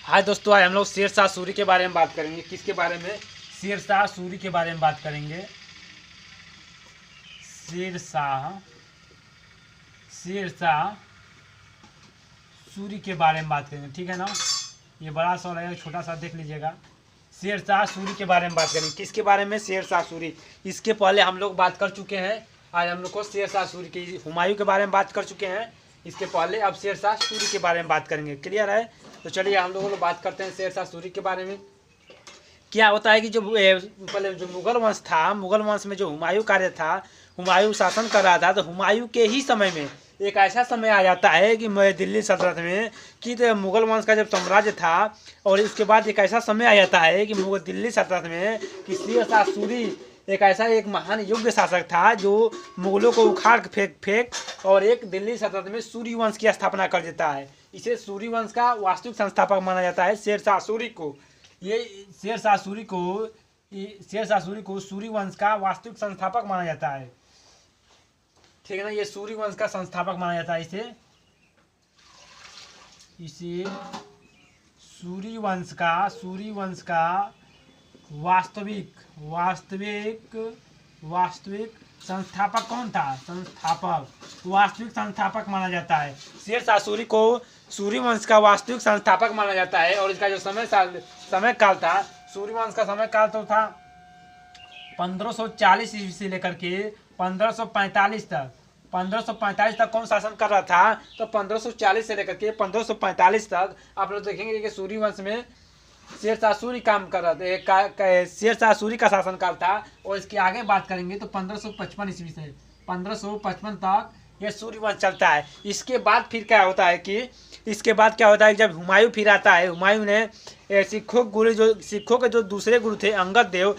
हाय दोस्तों, आज हम लोग शेरशाह सूरी के बारे में बात करेंगे। किसके बारे में? शेरशाह सूरी के बारे में बात करेंगे। शेरशाह शेरशाह सूरी के बारे में बात करेंगे, ठीक है ना। ये बड़ा सा रहेगा, छोटा सा देख लीजिएगा। शेरशाह सूरी के बारे में बात करेंगे। किसके बारे में? शेरशाह सूरी। इसके पहले हम लोग बात कर चुके हैं। आज हम लोग को शेरशाह सूरी के, हुमायूं के बारे में बात कर चुके हैं इसके पहले। अब शेरशाह सूरी के बारे में बात करेंगे। क्लियर है? तो चलिए हम लोग बात करते हैं शेरशाह सूरी के बारे में। क्या होता है कि जो पहले जो मुगल वंश था, मुगल वंश में जो हुमायूं कार्य था, हुमायूं शासन कर रहा था, तो हुमायूं के ही समय में एक ऐसा समय आ जाता है कि मैं दिल्ली सल्तनत में कि तो मुगल वंश का जब साम्राज्य था, और इसके बाद एक ऐसा समय आ जाता है कि दिल्ली सल्तनत में कि शेरशाह सूरी एक महान योग्य शासक था जो मुगलों को उखाड़ फेंक और एक दिल्ली सल्तनत में सूरी वंश की स्थापना कर देता है। इसे सूरी वंश का वास्तविक संस्थापक माना जाता है, शेरशाह सूरी को। ये शेरशाह सूरी को सूरी वंश का वास्तविक संस्थापक माना जाता है, ठीक है ना। ये सूरी वंश का संस्थापक माना जाता है। इसे सूरी वंश का वास्तविक संस्थापक कौन था? वास्तविक संस्थापक माना जाता है। शेरशाह सूरी को सूरी वंश का वास्तविक संस्थापक माना जाता है। और इसका जो समय काल था, सूरी वंश का समय काल तो था 1540 ईस्वी से लेकर के 1545 तक। 1545 तक कौन शासन कर रहा था? तो 1540 से लेकर के 1545 तक आप लोग देखेंगे कि सूरी वंश में शेरशाह सूरी काम कर रहे थे। शेरशाह सूरी का शासनकाल था। और इसके आगे बात करेंगे तो 1555 ईस्वी से 1555 तक ये सूरी वंश चलता है। इसके बाद फिर क्या होता है कि जब हुमायूं फिर आता है, हुमायूं ने सिखों के जो दूसरे गुरु थे अंगद देव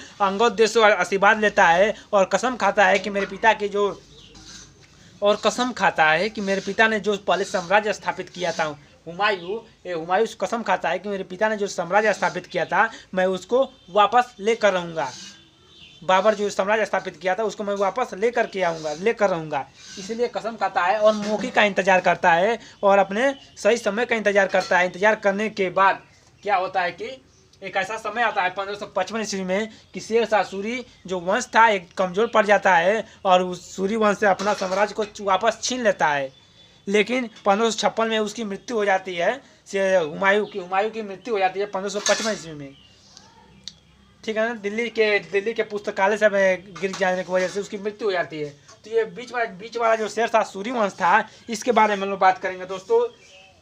से आशीर्वाद लेता है और कसम खाता है कि मेरे पिता ने जो पहले साम्राज्य स्थापित किया था, हुमायूं कसम खाता है कि मेरे पिता ने जो साम्राज्य स्थापित किया था मैं उसको वापस लेकर रहूँगा। बाबर जो साम्राज्य स्थापित किया था उसको मैं वापस लेकर रहूँगा। इसलिए कसम खाता है और मौके का इंतजार करता है और अपने सही समय का इंतजार करता है। इंतजार करने के बाद क्या होता है कि एक ऐसा समय आता है 1555 ईस्वी में कि शेरशाह सूरी जो वंश था एक कमज़ोर पड़ जाता है और उस सूरी वंश से अपना साम्राज्य को वापस छीन लेता है। लेकिन 1556 में उसकी मृत्यु हो जाती है। हुमायूं की मृत्यु हो जाती है 1555 ईस्वी में, ठीक है ना। दिल्ली के पुस्तकालय से गिर जाने की वजह से उसकी मृत्यु हो जाती है। तो ये बीच वाला जो शेरशाह सूरी वंश था, इसके बारे में हम लोग बात करेंगे दोस्तों।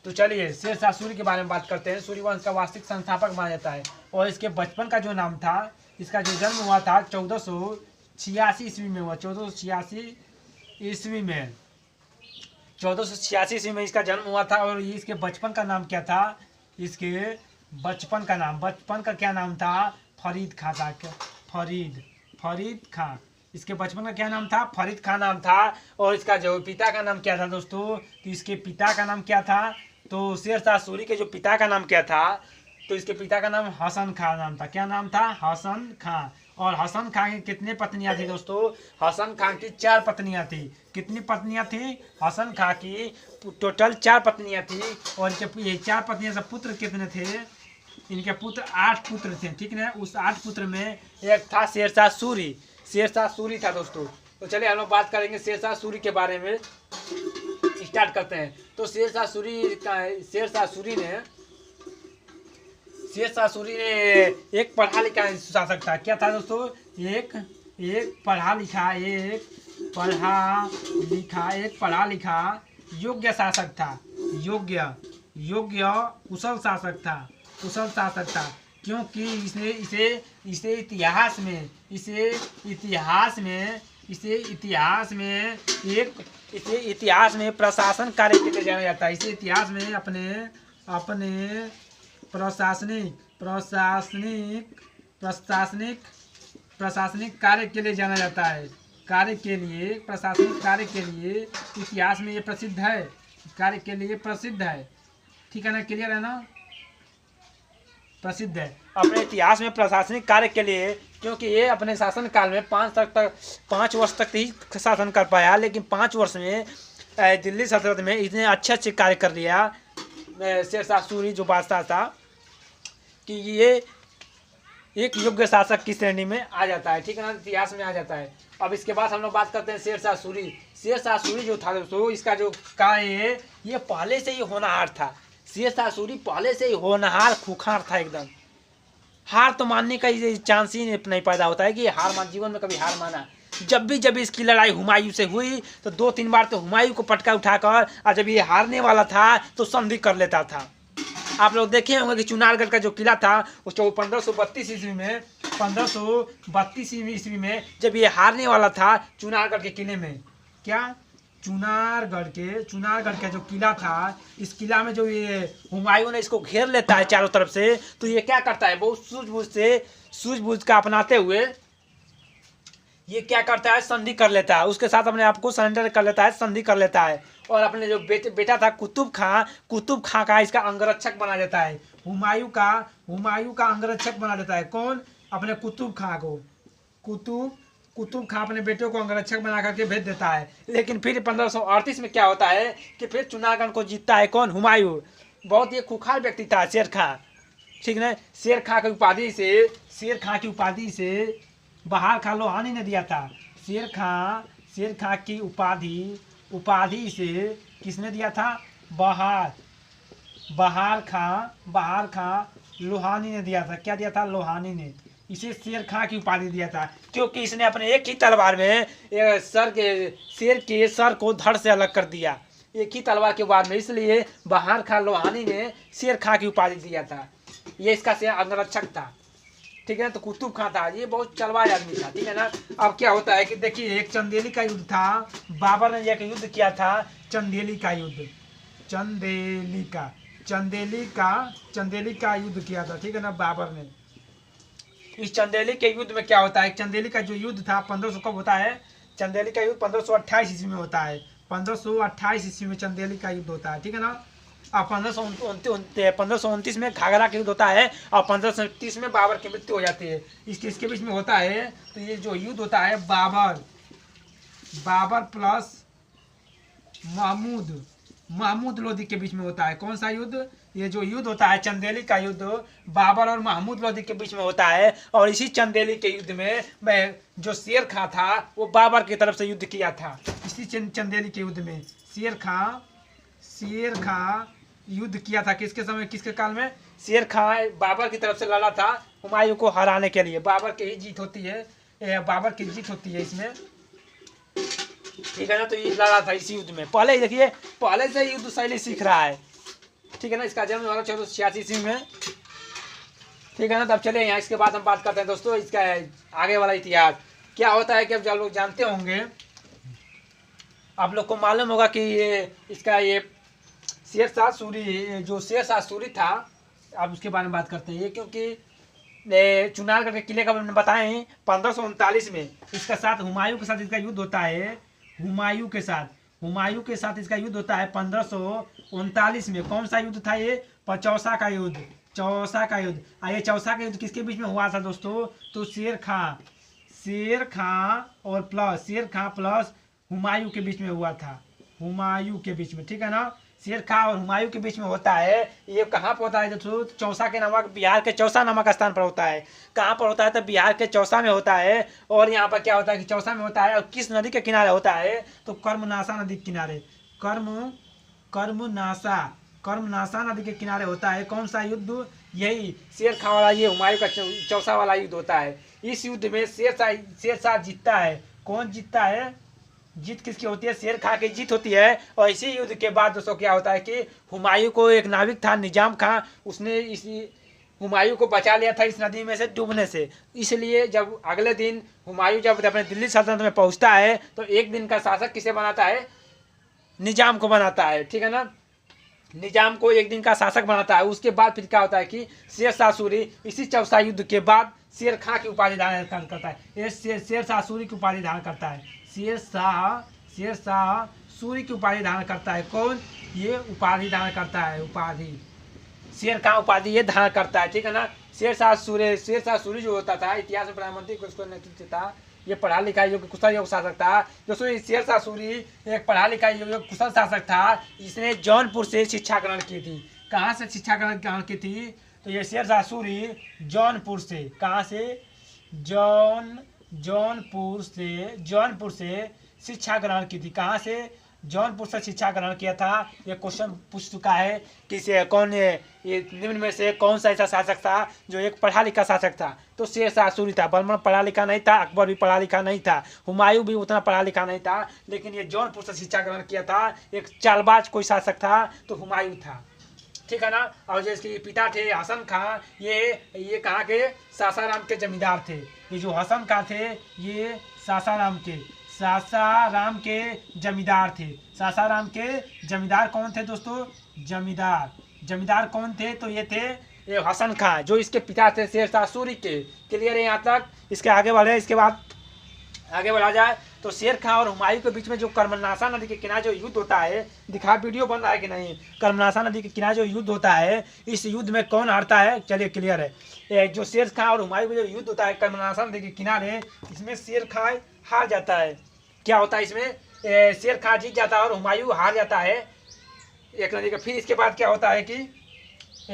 तो चलिए शेरशाह सूरी के बारे में बात करते हैं। सूरी वंश का वास्तविक संस्थापक माना जाता है। और इसके बचपन का जो नाम था, इसका जो जन्म हुआ था 1486 ईस्वी में हुआ। 1486 ईस्वी में इसका जन्म हुआ था। और इसके बचपन का नाम क्या था? इसके बचपन का क्या नाम था? फरीद खां। इसके बचपन का क्या नाम था? फरीद खां नाम था। और इसका जो पिता का नाम क्या था दोस्तों? तो इसके पिता का नाम क्या था? तो शेरशाह सूरी के जो पिता का नाम क्या था? तो इसके पिता का नाम हसन खां नाम था। क्या नाम था? हसन खां। और हसन खां की कितनी पत्नियां थी दोस्तों? हसन खां की 4 पत्नियां थी। कितनी पत्नियां थी? हसन खां की टोटल 4 पत्नियां थी। और इनके ये 4 पत्नियां से पुत्र कितने थे? इनके पुत्र 8 पुत्र थे, ठीक है। उस 8 पुत्र में एक था शेरशाह सूरी था दोस्तों। तो चलिए हम लोग बात करेंगे शेरशाह सूरी के बारे में। स्टार्ट करते हैं। तो शेरशाह सूरी ने एक पढ़ा लिखा शासक था। क्या था दोस्तों? एक पढ़ा लिखा योग्य शासक था। योग्य कुशल शासक था। क्योंकि इसे इतिहास में प्रशासन कार्य के लिए जाना जाता है। इसे इतिहास में अपने प्रशासनिक कार्य के लिए जाना जाता है। प्रशासनिक कार्य के लिए इतिहास में ये प्रसिद्ध है। ठीक है ना। क्लियर है ना? प्रसिद्ध है अपने इतिहास में प्रशासनिक कार्य के लिए, क्योंकि ये अपने शासन काल में 5 वर्ष तक ही शासन कर पाया। लेकिन 5 वर्ष में दिल्ली सल्तनत में इसने अच्छे कार्य कर लिया। शेरशाह सूरी जो बादशाह था, कि ये एक योग्य शासक की श्रेणी में आ जाता है, ठीक है ना, इतिहास में आ जाता है। अब इसके बाद हम लोग बात करते हैं शेरशाह सूरी। शेरशाह सूरी जो था दोस्तों, इसका जो का है ये पहले से ही होनहार था। शेरशाह सूरी पहले से ही होनहार खूंखार था एकदम। हार तो मानने का चांस ही नहीं पैदा होता है कि जीवन में कभी हार माना। जब भी इसकी लड़ाई हुमायूं से हुई तो 2-3 बार तो हुमायूं को पटका उठाकर, और जब ये हारने वाला था तो संधि कर लेता था। आप लोग देखे होंगे कि चुनारगढ़ का जो किला था वो 1532 ईस्वी में 1532 ईस्वी में जब ये हारने वाला था चुनारगढ़ के किले में, क्या चुनारगढ़ का जो किला था, इस किला में जो ये हुमायूं ने इसको घेर लेता है चारों तरफ से, तो ये क्या करता है, बहुत सूझबूझ का अपनाते हुए ये क्या करता है, संधि कर लेता है। उसके साथ अपने आप को सरेंडर कर लेता है, संधि कर लेता है, और अपने जो बेटा था कुतुब खां का इसका अंगरक्षक बना देता है। हुमायूं का अंगरक्षक बना देता है। कौन? अपने कुतुब खां को। कुतुब खां अपने बेटे को अंगरक्षक बना करके भेज देता है। लेकिन फिर 1538 में क्या होता है कि फिर चुनारगढ़ को जीतता है कौन? हुमायूं। बहुत ही खूंखार व्यक्ति था शेर खां, ठीक है। शेर खां की उपाधि से बहार खां लोहानी ने दिया था। शेर खां की उपाधि से किसने दिया था? बहार खां लोहानी ने दिया था। क्या दिया था? लोहानी ने इसे शेर खां की उपाधि दिया था, क्योंकि इसने अपने एक ही तलवार में शेर के सर को धड़ से अलग कर दिया, एक ही तलवार के बाद में, इसलिए बहार खां लोहानी ने शेर खां की उपाधि दिया था। ये इसका शेर अंगरक्षक था, ठीक है ना। तो कुतुब खां था, ये बहुत चलवाज आदमी था, ठीक है ना। अब क्या होता है कि देखिए, एक चंदेली का युद्ध था। बाबर ने एक युद्ध किया था, चंदेली का युद्ध किया था, ठीक है ना, बाबर ने। इस चंदेली के युद्ध में क्या होता है, चंदेली का जो युद्ध था 1500 कब होता है? चंदेली का युद्ध 1528 ईस्वी में होता है। 1528 ईस्वी में चंदेली का युद्ध होता है, ठीक है ना। और 1529 में घाघरा का युद्ध होता है, और 1530 में बाबर की मृत्यु हो जाती है। इसके बीच में होता है, तो ये जो युद्ध होता है बाबर प्लस महमूद लोधी के बीच में होता है। कौन सा युद्ध? ये जो युद्ध होता है चंदेली का युद्ध, बाबर और महमूद लोधी के बीच में होता है। और इसी चंदेली के युद्ध में जो शेर खां था वो बाबर की तरफ से युद्ध किया था। इसी चंदेली के युद्ध में शेर खां युद्ध किया था। किसके समय, किसके काल में? शेर खां बाबर की तरफ से लड़ा था हुमायूं को हराने के लिए। बाबर की जीत होती है इसमें, ठीक है ना। तो ये लड़ा था इसी युद्ध में। पहले देखिए, पहले से युद्ध शैली सीख रहा है, ठीक है ना। इसका जन्म हुआ 1486 ईस्वी में, ठीक है ना। तब चले यहाँ, इसके बाद हम बात करते हैं दोस्तों इसका आगे वाला इतिहास क्या होता है। कि अब जब लोग जानते होंगे, आप लोग को मालूम होगा कि ये शेरशाह सूरी था। अब उसके बारे में बात करते हैं, ये क्योंकि चुनारगढ़ के किले का बताएं 1539 में इसका साथ हुमायूं के साथ इसका युद्ध होता है। हुमायूं के साथ इसका युद्ध होता है 1539 में। कौन सा युद्ध था ये? चौसा का युद्ध। ये चौसा का युद्ध किसके बीच में हुआ था दोस्तों? तो शेर खां प्लस हुमायूं के बीच में हुआ था। हुमायूं के बीच में, ठीक है ना। शेर खां और हुमायूं के बीच में होता है। ये कहाँ पर होता है दोस्तों? चौसा के नामक, बिहार के चौसा नामक स्थान पर होता है। कहाँ पर होता है? तो बिहार के चौसा में होता है। और यहाँ पर क्या होता है कि चौसा में होता है, और किस नदी के किनारे होता है? तो कर्मनाशा नदी के किनारे, कर्मनाशा नदी के किनारे होता है। कौन सा युद्ध? यही शेर खां वाला, ये हुमायूं का चौसा वाला युद्ध होता है। इस युद्ध में शेरशाह जीतता है। कौन जीतता है? जीत किसकी होती है? शेर खां की जीत होती है। और इसी युद्ध के बाद दोस्तों क्या होता है कि हुमायूं को एक नाविक था निजाम खां, उसने इसी हुमायूं को बचा लिया था इस नदी में से डूबने से। इसलिए जब अगले दिन हुमायूं जब अपने दिल्ली सल्तनत में पहुंचता है तो एक दिन का शासक किसे बनाता है? निजाम को बनाता है, ठीक है ना। निजाम को एक दिन का शासक बनाता है। उसके बाद फिर क्या होता है कि शेरशाह सूरी इसी चौसा युद्ध के बाद शेर खां की उपाधि धारण करता है। ये शेरशाह सूरी की उपाधि धारण करता है। शेरशाह सूरी की उपाधि धारण करता है। कौन? ये उपाधि धारण करता है, उपाधि शेर खां उपाधि ये धारण करता है, ठीक है ना। शेरशाह सूरी जो होता था, इतिहास में प्रधानमंत्री को उसको नेतृत्व था। ये पढ़ा लिखा योग्य कुशल योग शासक था। दोस्तों शेरशाह सूरी एक पढ़ा लिखा योग्य कुशल शासक था। इसने जौनपुर से शिक्षा ग्रहण की थी। कहाँ से शिक्षा ग्रहण की थी? तो ये शेरशाह सूरी जौनपुर से, कहाँ से, जौनपुर से शिक्षा ग्रहण की थी। कहाँ से, जौनपुर से शिक्षा ग्रहण किया था। ये क्वेश्चन पूछ चुका है कि ये निम्न में से कौन सा ऐसा शासक था जो एक पढ़ा लिखा शासक था। तो शेरशाह सूरी था। बर्मन पढ़ा लिखा नहीं था, अकबर भी पढ़ा लिखा नहीं था, हुमायूं भी उतना पढ़ा लिखा नहीं था, लेकिन ये जौनपुर से शिक्षा ग्रहण किया था। एक चालबाज कोई शासक था तो हुमायूं था, ठीक है ना। और जिसके पिता थे हसन खां, ये कहाँ के, सासाराम के जमींदार थे। ये जो हसन खां थे ये सासाराम के जमींदार थे। सासाराम के जमींदार कौन थे दोस्तों, जमींदार कौन थे, तो ये थे ये हसन खां, जो इसके पिता थे शेरशाह सूरी के। क्लियर है यहाँ तक। इसके आगे बढ़े, इसके बाद आगे बढ़ा जाए तो शेर खां और हुमायूं के बीच में जो कर्मनाशा नदी के किनारे जो युद्ध होता है, दिखा वीडियो बन रहा है कि नहीं, कर्मनाशा नदी के किनारे जो युद्ध होता है, इस युद्ध में कौन हारता है, चलिए क्लियर है। जो शेर खां और हुमायूं का जो युद्ध होता है कर्मनाशा नदी के किनारे, इसमें शेर खां हार जाता है। क्या होता है इसमें, शेर खां जीत जाता है और हुमायूं हार जाता है एक नदी का। फिर इसके बाद क्या होता है कि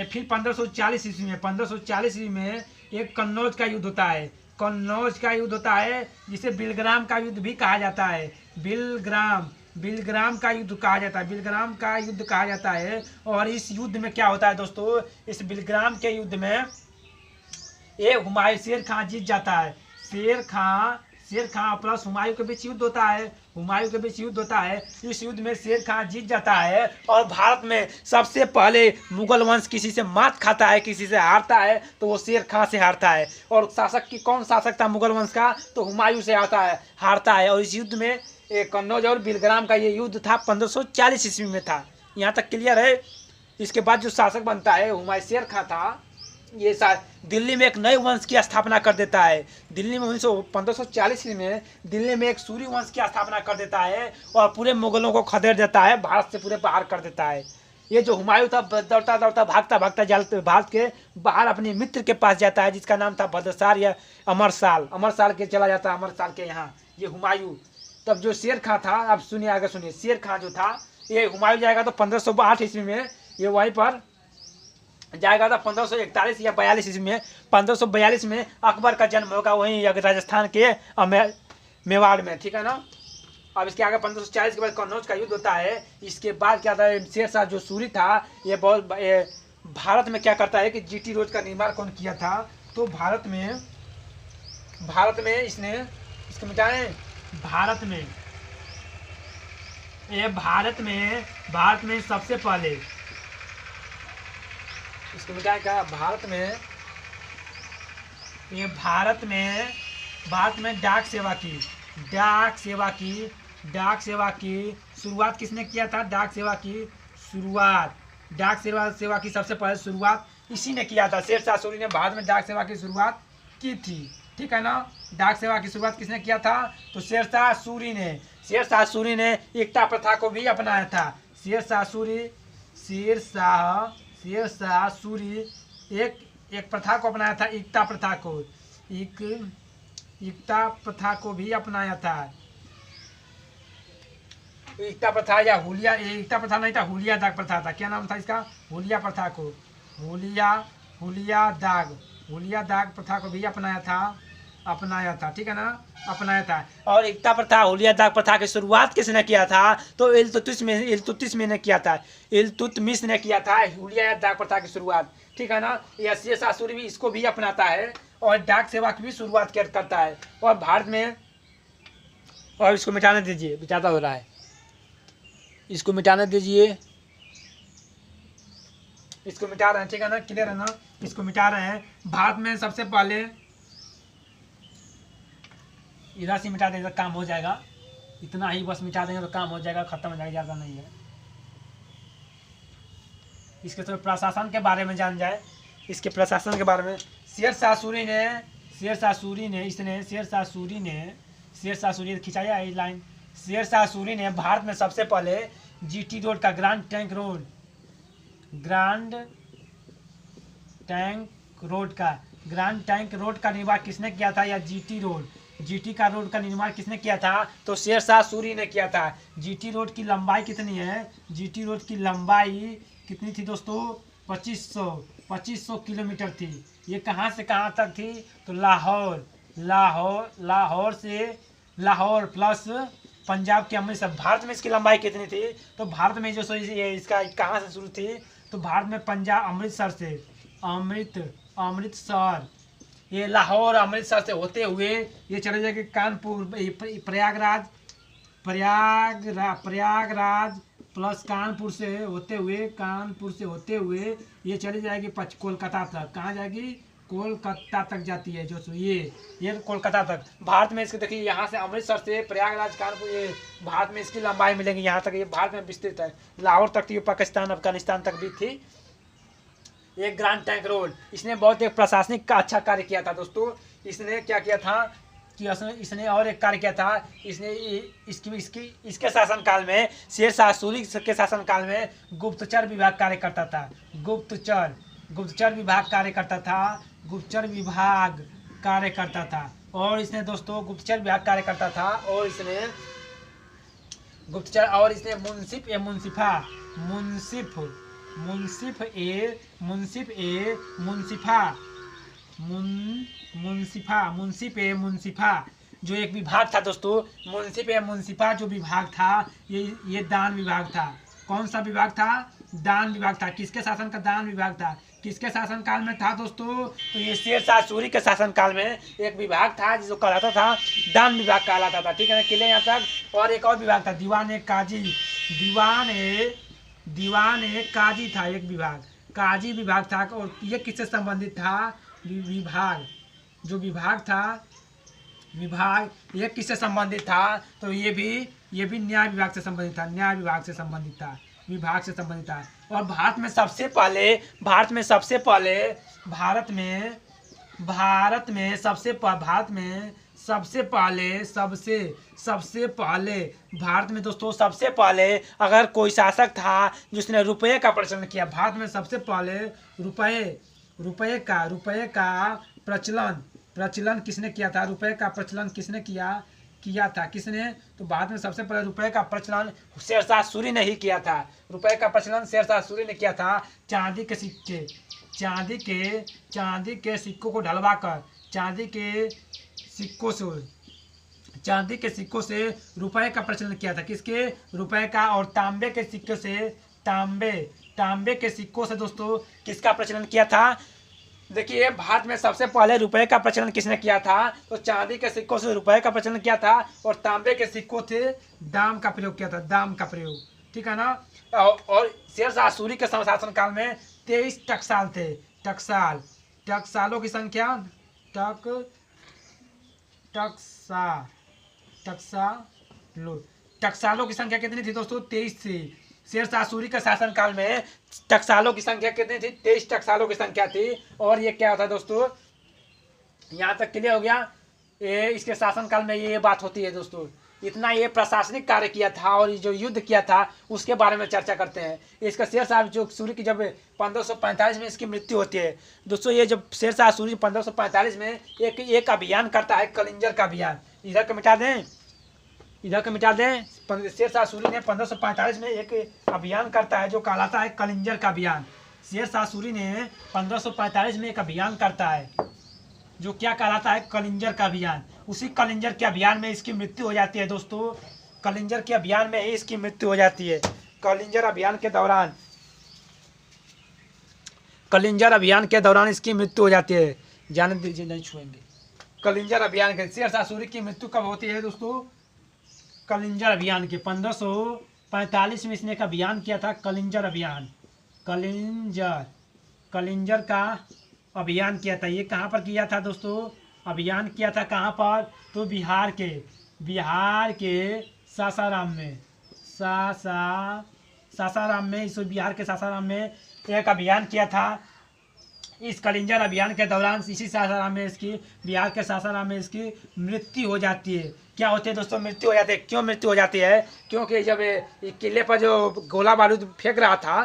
फिर 1540 ईस्वी में एक कन्नौज का युद्ध होता है। कन्नौज का युद्ध होता है जिसे बिलग्राम का युद्ध भी कहा जाता है। बिलग्राम का युद्ध कहा जाता है। और इस युद्ध में क्या होता है दोस्तों, इस बिलग्राम के युद्ध में ये हुमायूं, शेर खां जीत जाता है। शेर खां प्लस हुमायूं के बीच युद्ध होता है। इस युद्ध में शेर खां जीत जाता है और भारत में सबसे पहले मुगल वंश किसी से मात खाता है, किसी से हारता है तो वो शेर खां से हारता है। और कौन शासक था मुगल वंश का, तो हुमायूं से हारता है। और इस युद्ध में कन्नौज और बिलग्राम का ये युद्ध था 1540 ईस्वी में था। यहाँ तक क्लियर है। इसके बाद जो शासक बनता है हुमायूं, शेर खां था, ये दिल्ली में एक नए वंश की स्थापना कर देता है। दिल्ली में 1540 में दिल्ली में एक सूरी वंश की स्थापना कर देता है और पूरे मुगलों को खदेड़ देता है, भारत से पूरे बाहर कर देता है। ये जो हुमायूं था दौड़ता भागता जाते भारत के बाहर अपने मित्र के पास जाता है, जिसका नाम था भद्रसार या अमरसाल के चला जाता है, अमरसाल के यहाँ ये हुमायूं। तब जो शेर खां था, अब सुनिए आगे सुनिए, शेर खां जो था ये हुमायूं जाएगा तो 1508 ईस्वी में ये वहीं पर जाएगा था। 1541 या 42 ईस्वी में, 1542 में अकबर का जन्म होगा वहीं राजस्थान के मेवाड़ में, ठीक है ना। अब इसके आगे 1540 के बाद कन्नौज का युद्ध होता है। इसके बाद क्या था, शेरशाह जो सूरी था ये भारत में क्या करता है कि जीटी रोड का निर्माण कौन किया था, तो भारत में इसने इसको मिटाएं, भारत में सबसे पहले इसको मिटाएं क्या, भारत में डाक सेवा की शुरुआत किसने किया था, डाक सेवा की सबसे पहले शुरुआत इसी ने किया था। शेरशाह सूरी ने भारत में डाक सेवा की शुरुआत की थी, ठीक है ना। डाक सेवा की शुरुआत किसने किया था, तो शेरशाह सूरी ने एकता प्रथा को भी अपनाया था। शेरशाह सूरी एक प्रथा को अपनाया था, एकता प्रथा को भी अपनाया था। एकता प्रथा या हुलिया, एकता प्रथा नहीं था, हुलिया दाग प्रथा था। क्या नाम था इसका, हुलिया प्रथा को, हुलिया दाग प्रथा को भी अपनाया था, ठीक है ना, अपनाया था। और एकता प्रथा, हुलिया दाग प्रथा की शुरुआत किसने किया था, तो इल्तुतमिश ने किया था हुलिया दाग प्रथा की शुरुआत, ठीक है ना। यह शेरशाह सूरी भी इसको भी अपनाता है और डाक सेवा की भी शुरुआत करता है। और भारत में, और इसको मिटाने दीजिए, मिटाता हो रहा है, इसको मिटाने दीजिए, इसको मिटा रहे हैं, ठीक है ना, क्लियर है ना, इसको मिटा रहे हैं। भारत में सबसे पहले इधर से मिटा देंगे तो काम हो जाएगा, इतना ही बस मिटा देंगे तो काम हो जाएगा, खत्म हो जाएगा, ज़्यादा नहीं है। इसके तो प्रशासन के बारे में जान जाए, इसके प्रशासन के बारे में। शेरशाह सूरी खिंचाया ये लाइन। शेरशाह सूरी ने भारत में सबसे पहले जीटी रोड का ग्रांड टैंक रोड का निर्माण किसने किया था, या जीटी का रोड का निर्माण किसने किया था, तो शेरशाह सूरी ने किया था। जीटी रोड की लंबाई कितनी है, जीटी रोड की लंबाई कितनी थी दोस्तों, 2500 किलोमीटर थी। ये कहाँ से कहाँ तक थी? तो लाहौर प्लस पंजाब के अमृतसर। भारत में इसकी लंबाई कितनी थी? तो भारत में जो ये इसका कहाँ से शुरू थी? तो भारत में पंजाब अमृतसर से अमृतसर ये लाहौर अमृतसर से होते हुए ये चले जाएगी कानपुर, प्रयागराज प्लस कानपुर से होते हुए ये चली जाएगी कोलकाता तक। कहाँ जाएगी? कोलकाता तक जाती है जो ये कोलकाता तक। भारत में इसके देखिए यहाँ से अमृतसर से प्रयागराज कानपुर, ये भारत में इसकी लंबाई मिलेगी यहाँ तक। ये भारत में विस्तृत है। लाहौर तक थी, पाकिस्तान अफगानिस्तान तक भी थी। एक ग्रैंड ट्रंक रोड, इसने बहुत एक प्रशासनिक का अच्छा कार्य किया था दोस्तों। इसने क्या किया था कि इसने और एक कार्य किया था। इसके शासनकाल में, शेरशाह सूरी के शासनकाल में गुप्तचर विभाग कार्य करता था। गुप्तचर विभाग कार्य करता था। और इसने दोस्तों गुप्तचर विभाग कार्य करता था और इसने मुंसिफा जो एक विभाग था दोस्तों, मुंसिफा जो विभाग था ये दान विभाग था। कौन सा विभाग था? दान विभाग था। किसके शासन का दान विभाग था? किसके शासनकाल में था दोस्तों? तो ये शेरशाह सूरी के शासनकाल में एक विभाग था जिसको कहलाता था दान विभाग कहलाता था। ठीक है ना, किले यहाँ तक। और एक और विभाग था दीवान ए काजी था। एक विभाग काजी विभाग था। और ये किससे संबंधित था? विभाग ये किससे संबंधित था? तो ये भी न्याय विभाग से संबंधित था। विभाग से संबंधित था। और भारत में सबसे पहले अगर कोई शासक था जिसने रुपये का प्रचलन किया, भारत में सबसे पहले रुपये का प्रचलन किसने किया था? रुपये का प्रचलन किसने किया था? तो भारत में सबसे पहले रुपये का प्रचलन शेरशाह सूरी ने ही किया था। रुपये का प्रचलन शेरशाह सूरी ने किया था। चांदी के सिक्कों को ढलवाकर, चांदी के सिक्कों से रुपये का प्रचलन किया था। किसके? रुपये का। और तांबे के सिक्कों से दोस्तों किसका प्रचलन किया था? देखिए भारत में सबसे पहले रुपये का प्रचलन किसने किया था? तो चांदी के सिक्कों से रुपये का प्रचलन किया था। और तांबे के सिक्कों से दाम का प्रयोग किया था। ठीक है ना। और शेरशाह सूरी के शासनकाल में 23 टकसाल थे। टकसालों की संख्या टकसालों की संख्या कितनी थी दोस्तों? 23 थी। शेरशाह सूरी के शासनकाल में टकसालों की संख्या कितनी थी? 23 टकसालों की संख्या थी। और ये क्या होता है दोस्तों? यहाँ तक क्लियर हो गया। इसके शासनकाल में ये बात होती है दोस्तों। इतना ये प्रशासनिक कार्य किया था और जो युद्ध किया था उसके बारे में चर्चा करते हैं। इसका शेरशाह जो सूरी की जब 1545 में इसकी मृत्यु होती है दोस्तों, ये जब शेरशाह सूरी 1545 में एक अभियान करता है, कलिंजर का अभियान। इधर को मिटा दें। शेरशाह सूरी ने 1545 में एक अभियान करता है जो कहलाता है कलिंजर का अभियान। शेरशाह सूरी ने 1545 में एक अभियान करता है जो क्या कहलाता है? कलिंजर का अभियान। उसी कलिंजर के अभियान में इसकी मृत्यु हो जाती है दोस्तों। कलिंजर के अभियान में ही इसकी मृत्यु हो जाती है। कलिंजर अभियान के दौरान इसकी मृत्यु हो जाती है। जाने दीजिए, नहीं छुएंगे। कलिंजर अभियान के शेरशाह सूरी की मृत्यु कब होती है दोस्तों? कलिंजर अभियान के 1545 में इसने एक अभियान किया था, कलिंजर का अभियान किया था। ये कहाँ पर किया था दोस्तों? अभियान किया था कहाँ पर? तो बिहार के सासाराम में बिहार के सासाराम में एक अभियान किया था। इस कलिंजर अभियान के दौरान इसी सासाराम में बिहार के सासाराम में इसकी मृत्यु हो जाती है। क्या होती है दोस्तों? मृत्यु हो जाती है। क्यों मृत्यु हो जाती है? क्योंकि जब किले पर जो गोला बारूद फेंक रहा था,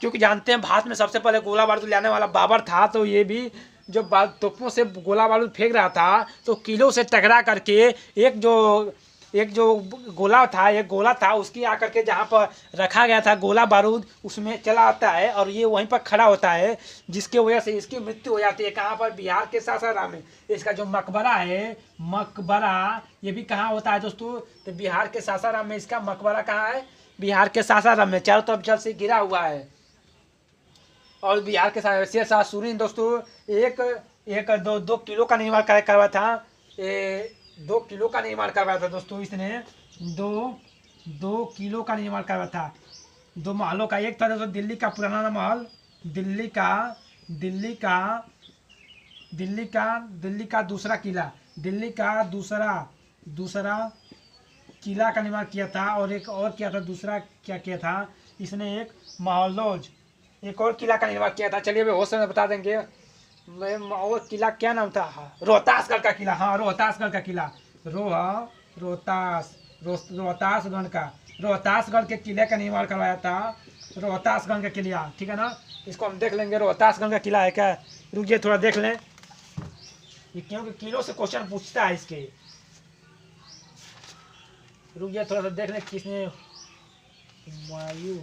क्योंकि जानते हैं भारत में सबसे पहले गोला बारूद लाने वाला बाबर था, तो ये भी जब तोपों से गोला बारूद फेंक रहा था तो किलों से टकरा करके एक जो एक जो गोला था, एक गोला था, उसकी आकर के जहाँ पर रखा गया था गोला बारूद, उसमें चला आता है और ये वहीं पर खड़ा होता है, जिसके वजह से इसकी मृत्यु हो जाती है। कहाँ पर? बिहार के सासाराम में। इसका जो मकबरा है, मकबरा ये भी कहाँ होता है दोस्तों? तो बिहार के सासाराम में इसका मकबरा कहाँ है? बिहार के सासाराम में। चारों तरफ जल से घिरा हुआ है। और बिहार के शेरशाह सूरी दोस्तों एक एक दो किलो का निर्माण करवाया था। 2 किलो का निर्माण करवाया था दोस्तों इसने। 2 किलो का निर्माण करवाया था। 2 महलों का। एक था दोस्तों दिल्ली का पुराना महल, दिल्ली का दूसरा किला, दिल्ली का दूसरा किला का निर्माण किया था। और एक और किया था, दूसरा क्या किया था इसने? एक महलौज, एक और किला का निर्माण किया था। चलिए अभी होश में बता देंगे। और किला क्या नाम था? रोहतासगढ़ का किला। हाँ, रोहतासगढ़ का किला। रोहतासगढ़ के किले का निर्माण करवाया था। रोहतासगढ़ का किला, ठीक है ना? इसको हम देख लेंगे रोहतासगढ़ का किला है क्या। रुकिए थोड़ा देख लें, ये क्योंकि किलो से क्वेश्चन पूछता है इसके। रुकिए थोड़ा सा देख लें किसने हुमायूं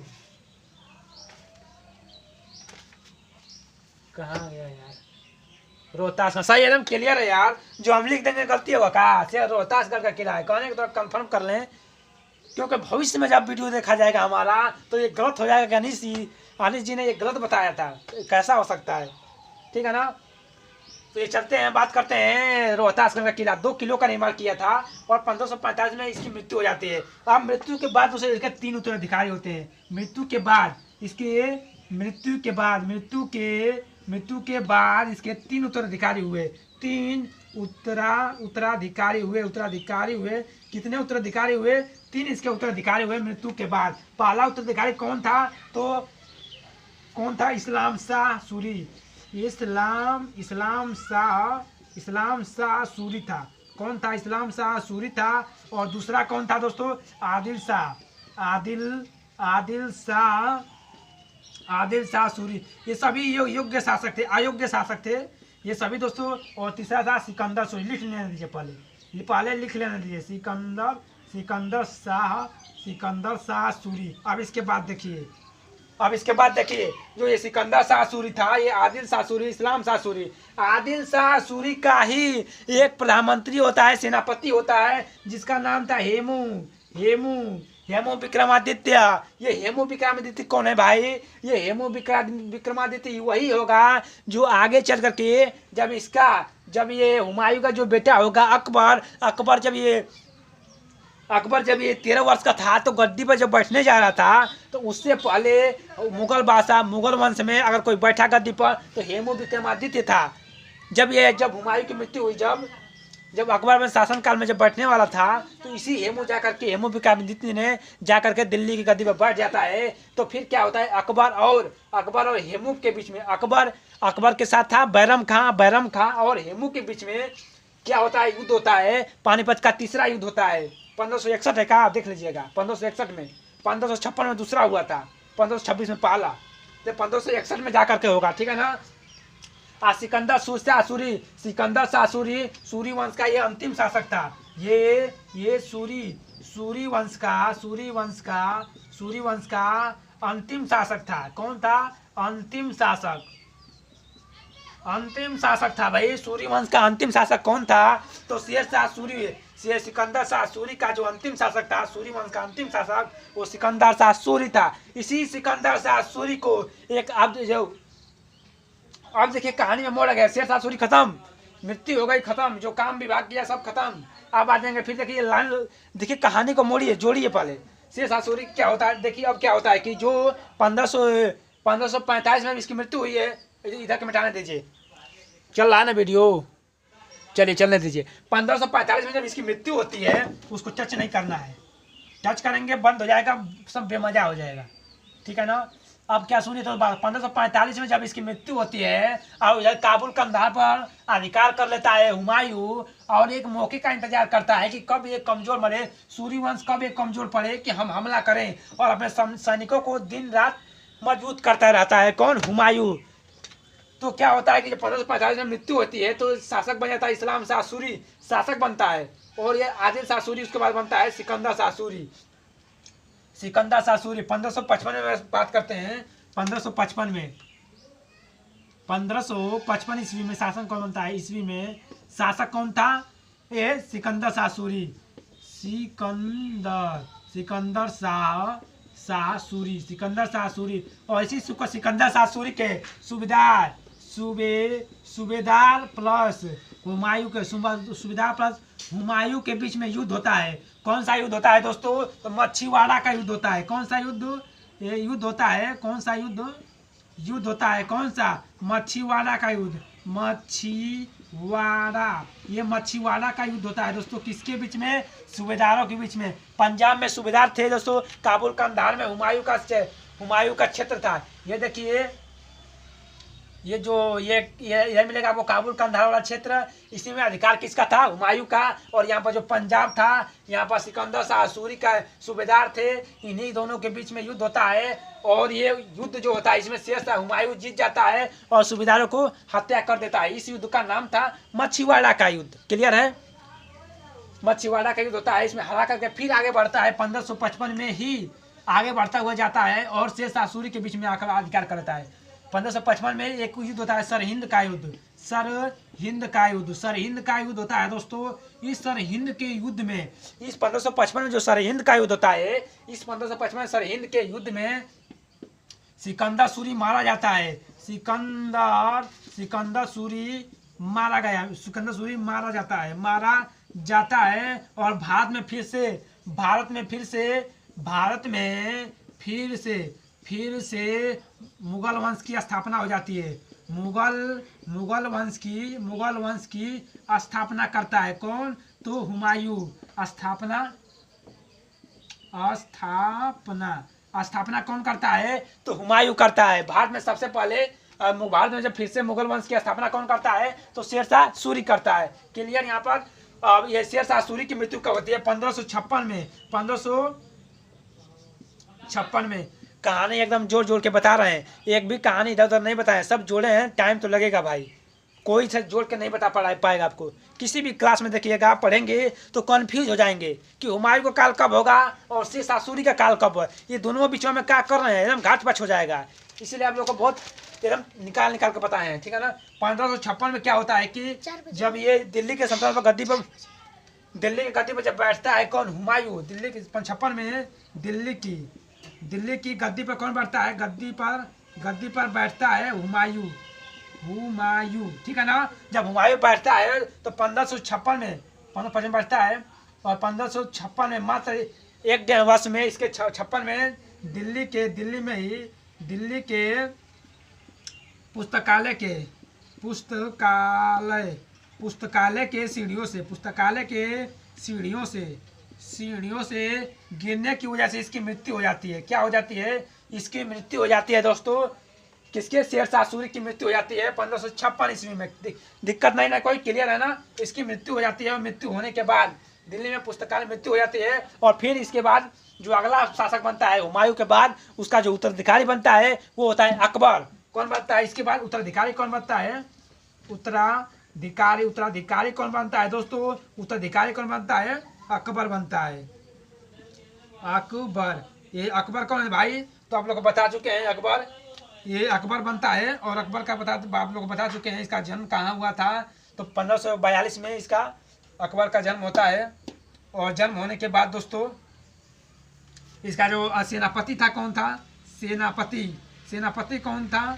कहाँ गया यार? रोहतासगढ़ सही एकदम क्लियर है यार। जो हम लिख देंगे गलती होगा का? रोहतासगढ़ का किला है। कहने के तो कंफर्म कर लें, क्योंकि भविष्य में जब वीडियो देखा जाएगा हमारा तो ये गलत हो जाएगा। अनिश जी ने ये गलत बताया था, कैसा हो सकता है? ठीक है ना? तो ये चलते हैं, बात करते हैं रोहतासगढ़ का किला। 2 किलो का निर्माण किया था और 1545 में इसकी मृत्यु हो जाती है। अब मृत्यु के बाद उसे इसके 3 उत्तराधिकारी होते हैं। मृत्यु के बाद इसके 3 उत्तराधिकारी हुए। 3 उत्तराधिकारी हुए। कितने उत्तराधिकारी हुए? 3 इसके उत्तराधिकारी हुए मृत्यु के बाद। पहला उत्तराधिकारी कौन था? तो कौन था? इस्लाम शाह सूरी। इस्लाम शाह सूरी था। कौन था? इस्लाम शाह सूरी था। और दूसरा कौन था दोस्तों? आदिल शाह सूरी। ये सभी योग्य शासक थे, अयोग्य शासक थे ये सभी दोस्तों। और तीसरा था सिकंदर सूरी। लिख लेने दीजिए, पहले लिख लेने दीजिए। सिकंदर शाह सूरी। अब इसके बाद देखिए जो ये सिकंदर शाह सूरी था, ये आदिल शाह सूरी, इस्लाम शाह सूरी। आदिल शाह सूरी का ही एक प्रधानमंत्री होता है, सेनापति होता है, जिसका नाम था हेमू विक्रमादित्य। ये हेमू विक्रमादित्य कौन है भाई? ये हेमू विक्रमादित्य वही होगा जो आगे चल करके जब ये हुमायूं का जो बेटा होगा अकबर जब ये 13 वर्ष का था तो गद्दी पर जब बैठने जा रहा था तो उससे पहले मुगल वंश में अगर कोई बैठा गद्दी पर तो हेमू विक्रमादित्य था। जब हुमायूं की मृत्यु हुई, जब अकबर में शासन काल में जब बैठने वाला था तो इसी हेमू विक्रमादित्य ने जाकर के दिल्ली की गद्दी पर बैठ जाता है। तो फिर क्या होता है? अकबर और हेमू के बीच में, अकबर के साथ था बैरम खां और हेमू के बीच में क्या होता है? युद्ध होता है। पानीपत का तीसरा युद्ध होता है। 1561 है का? आप देख लीजिएगा। 1561 में, 1556 में दूसरा हुआ था, 1526 में पहला, तो 1561 में जाकर के होगा, ठीक है ना? सिकंदर शाह सूरी वंश का ये अंतिम शासक था। ये सूरी वंश का अंतिम शासक था। कौन था? अंतिम शासक था भाई। सूरी वंश का अंतिम शासक कौन था? तो सिकंदर शाह सूरी का जो अंतिम शासक था, सूरी वंश का अंतिम शासक, वो सिकंदर शाह सूरी था। इसी सिकंदर शाह सूरी को अब देखिए कहानी में मोड़ गया। शेरशाह सूरी खत्म, मृत्यु हो गई, खत्म, जो काम विभाग किया सब खत्म। अब आ जाएंगे फिर देखिए लाइन, देखिए कहानी को मोड़िए, जोड़िए पहले। शेरशाह सूरी क्या होता है? देखिए अब क्या होता है कि जो 1545 में इसकी मृत्यु हुई है, इधर के मिटाने दीजिए, चल रहा है ना वीडियो, चलिए चलने दीजिए। 1545 में जब इसकी मृत्यु होती है उसको टच नहीं करना है, टच करेंगे बंद हो जाएगा, सब बेमजा हो जाएगा, ठीक है ना? अब क्या सुनिए तो 1545 में जब इसकी मृत्यु होती है और इधर काबुल कंधार पर अधिकार कर लेता है हुमायूं, और एक मौके का इंतजार करता है कि कब ये कमजोर मरे, सूरी वंश कब ये कमजोर पड़े कि हम हमला करें, और अपने सैनिकों को दिन रात मजबूत करता रहता है। कौन? हुमायूं। तो क्या होता है कि जब 1545 में मृत्यु होती है तो शासक बन जाता है इस्लाम शाह सूरी, शासक बनता है। और ये आदिल शाह सूरी उसके बाद बनता है सिकंदर शाह सूरी। सिकंदर शाह सूरी 1555 में बात करते हैं। 1555 में 1555 ईस्वी में शासन कौन बनता है? ईस्वी में शासक कौन था? ये सिकंदर शाह सूरी। सिकंदर शाह सूरी, सिकंदर शाह सूरी। और इसी सिकंदर शाह सूरी के सूबेदार प्लस हुमायूं के सूबेदार प्लस हुमायूं के बीच में युद्ध होता है। कौन सा युद्ध होता है दोस्तों? तो मच्छीवाड़ा का युद्ध होता है। कौन सा युद्ध? ये युद्ध होता है, कौन सा युद्ध? युद्ध होता है कौन सा? मच्छीवाड़ा का युद्ध। मच्छीवाड़ा, ये मच्छीवाड़ा का युद्ध होता है दोस्तों। किसके बीच में? सूबेदारों के बीच में। पंजाब में सूबेदार थे दोस्तों, काबुल कंधार में हुमायूं का क्षेत्र था। ये देखिए, ये जो ये मिलेगा आपको काबुल कंधार वाला क्षेत्र, इसी में अधिकार किसका था? हुमायूं का। और यहाँ पर जो पंजाब था, यहाँ पर सिकंदर शाह सूरी का सूबेदार थे। इन्हीं दोनों के बीच में युद्ध होता है। और ये युद्ध जो होता है, इसमें शेष हुमायूं जीत जाता है और सूबेदारों को हत्या कर देता है। इस युद्ध का नाम था मच्छीवाड़ा का युद्ध। क्लियर है? मच्छीवाड़ा का युद्ध होता है, इसमें हरा करके फिर आगे बढ़ता है। 1555 में ही आगे बढ़ता हुआ जाता है और शेर शाह सूरी के बीच में आकर अधिकार करता है। 1555 में एक युद्ध होता है सरहिंद का युद्ध। सरहिंद का युद्ध होता है दोस्तों। इस सरहिंद के युद्ध में, इस 1555 में जो सरहिंद का युद्ध होता है, इस 1555 सरहिंद के युद्ध में सिकंदर सूरी मारा जाता है। सिकंदर सूरी मारा जाता है और भारत में फिर से मुगल वंश की स्थापना हो जाती है। मुगल वंश की स्थापना करता है कौन? तो हुमायूं। स्थापना कौन करता है? तो हुमायूं करता है। भारत में सबसे पहले भारत में जब फिर से मुगल वंश की स्थापना कौन करता है? तो शेर शाह सूरी करता है। क्लियर? यहाँ पर ये शेर शाह सूरी की मृत्यु कब होती है? 1556 में। 1556 में। कहानी एकदम जोड़ के बता रहे हैं, एक भी कहानी इधर उधर नहीं बताए, सब जोड़े हैं। टाइम तो लगेगा भाई, कोई से जोड़ के नहीं बता पाएगा आपको। किसी भी क्लास में देखिएगा, आप पढ़ेंगे तो कंफ्यूज हो जाएंगे कि हुमायूं का काल कब होगा और शेर शाह सूरी का काल कब है। ये दोनों बीचों में क्या कर रहे हैं, एकदम घाट पछ हो जाएगा। इसीलिए आप लोग को बहुत एकदम निकाल के बताए हैं, ठीक है ना। 1556 में क्या होता है कि जब ये दिल्ली के सल्तनत पर गद्दी पर जब बैठता है कौन? हुमायूं। दिल्ली के 55 में दिल्ली की गद्दी पर कौन बैठता है? गद्दी पर बैठता है हुमायूं। ठीक है ना। जब हुमायूं बैठता है तो 1556 में बैठता है और 1556 में मात्र 1.5 वर्ष में, इसके 56 में दिल्ली के पुस्तकालय के सीढ़ियों से गिरने की वजह से इसकी मृत्यु हो जाती है। क्या हो जाती है? इसकी मृत्यु हो जाती है दोस्तों। किसके? शेर शाह सूरी की मृत्यु हो जाती है 1556 ईस्वी में। दिक्कत नहीं ना कोई? क्लियर है ना। इसकी मृत्यु हो जाती है और मृत्यु होने के बाद दिल्ली में पुस्तकालय मृत्यु हो जाती है। और फिर इसके बाद जो अगला शासक बनता है हुमायूं के बाद, उसका जो उत्तराधिकारी बनता है वो होता है अकबर। कौन बनता है इसके बाद? उत्तराधिकारी कौन बनता है? उत्तराधिकारी कौन बनता है दोस्तों? उत्तराधिकारी कौन बनता है? अकबर बनता है। अकबर, ये अकबर कौन है भाई? तो आप लोग को बता चुके हैं अकबर, ये अकबर बनता है। और अकबर का आप लोग को बता चुके हैं इसका जन्म कहाँ हुआ था। तो 1542 में इसका अकबर का जन्म होता है। और जन्म होने के बाद दोस्तों इसका जो सेनापति था कौन था? सेनापति कौन था?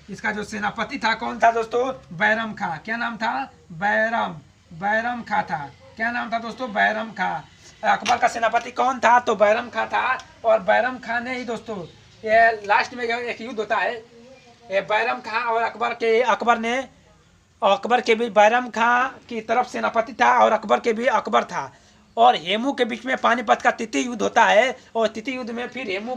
इसका जो सेनापति था कौन था दोस्तों? बैरम खां। क्या नाम था? बैरम खां था। क्या नाम था दोस्तों? बैरम खां। अकबर का सेनापति कौन था? तो बैरम खां था। और बैरम खां ने ही दोस्तों, ये लास्ट में एक युद्ध होता है, ये बैरम खां और अकबर के भी बैरम खां की तरफ सेनापति था और अकबर के भी अकबर था। और हेमू के बीच में पानीपत का तृतीय युद्ध होता है। और तृतीय युद्ध में फिर हेमू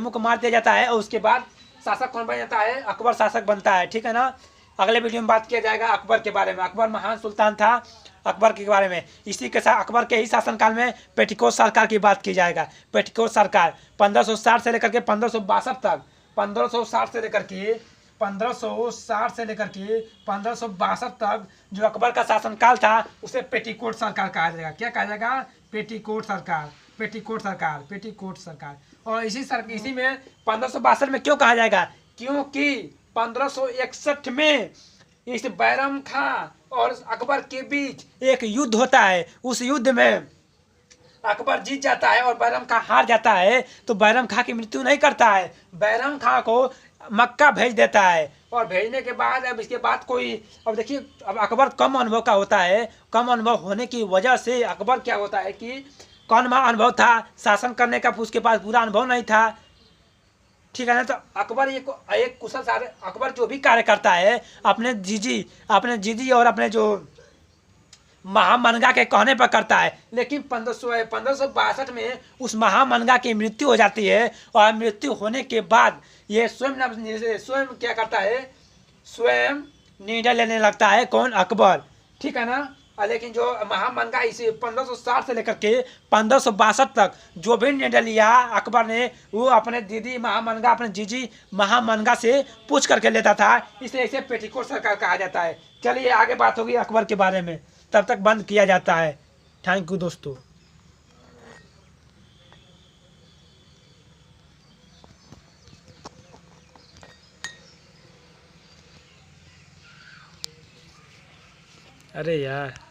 को मार दिया जाता है। और उसके बाद शासक कौन बन जाता है? अकबर शासक बनता है। ठीक है ना। अगले वीडियो में बात किया जाएगा अकबर के बारे में। अकबर महान सुल्तान था। अकबर के बारे में इसी के साथ अकबर के ही शासनकाल में पेटिकोट सरकार की बात की जाएगा। पेटिकोट सरकार 1560 से लेकर के 1562 तक, 1560 से लेकर के 1560 से लेकर के 1562 तक जो अकबर का शासनकाल था उसे पेटीकोट सरकार कहा जाएगा। क्या कहा जाएगा? पेटीकोट सरकार, पेटीकोट सरकार, पेटीकोट सरकार। और इसी में 1562 में क्यों कहा जाएगा? क्योंकि 1561 में इस बैरम खां और अकबर के बीच एक युद्ध होता है। उस युद्ध में अकबर जीत जाता है और बैरम खां हार जाता है। तो बैरम खां की मृत्यु नहीं करता है, बैरम खां को मक्का भेज देता है। और भेजने के बाद अब इसके बाद कोई, अब देखिए, अब अकबर कम अनुभव का होता है। कम अनुभव होने की वजह से अकबर क्या होता है कि कौन अनुभव था शासन करने का, उसके पास पूरा अनुभव नहीं था। ठीक है ना? तो अकबर एक कुशल अकबर जो भी कार्य करता है अपने जीजी और अपने जो महामनगा के कहने पर करता है। लेकिन 1562 में उस महामनगा की मृत्यु हो जाती है। और मृत्यु होने के बाद ये स्वयं क्या करता है? स्वयं निर्णय लेने लगता है। कौन? अकबर। ठीक है ना? लेकिन जो महामनगा इसे 1560 से लेकर के 1562 तक जो भी निर्णय लिया अकबर ने, वो अपने दीदी महामनगा, अपने जीजी महामनगा से पूछ करके लेता था। इसलिए इसे पेटीकोट सरकार कहा जाता है। चलिए आगे बात होगी अकबर के बारे में, तब तक बंद किया जाता है। थैंक यू दोस्तों। अरे यार।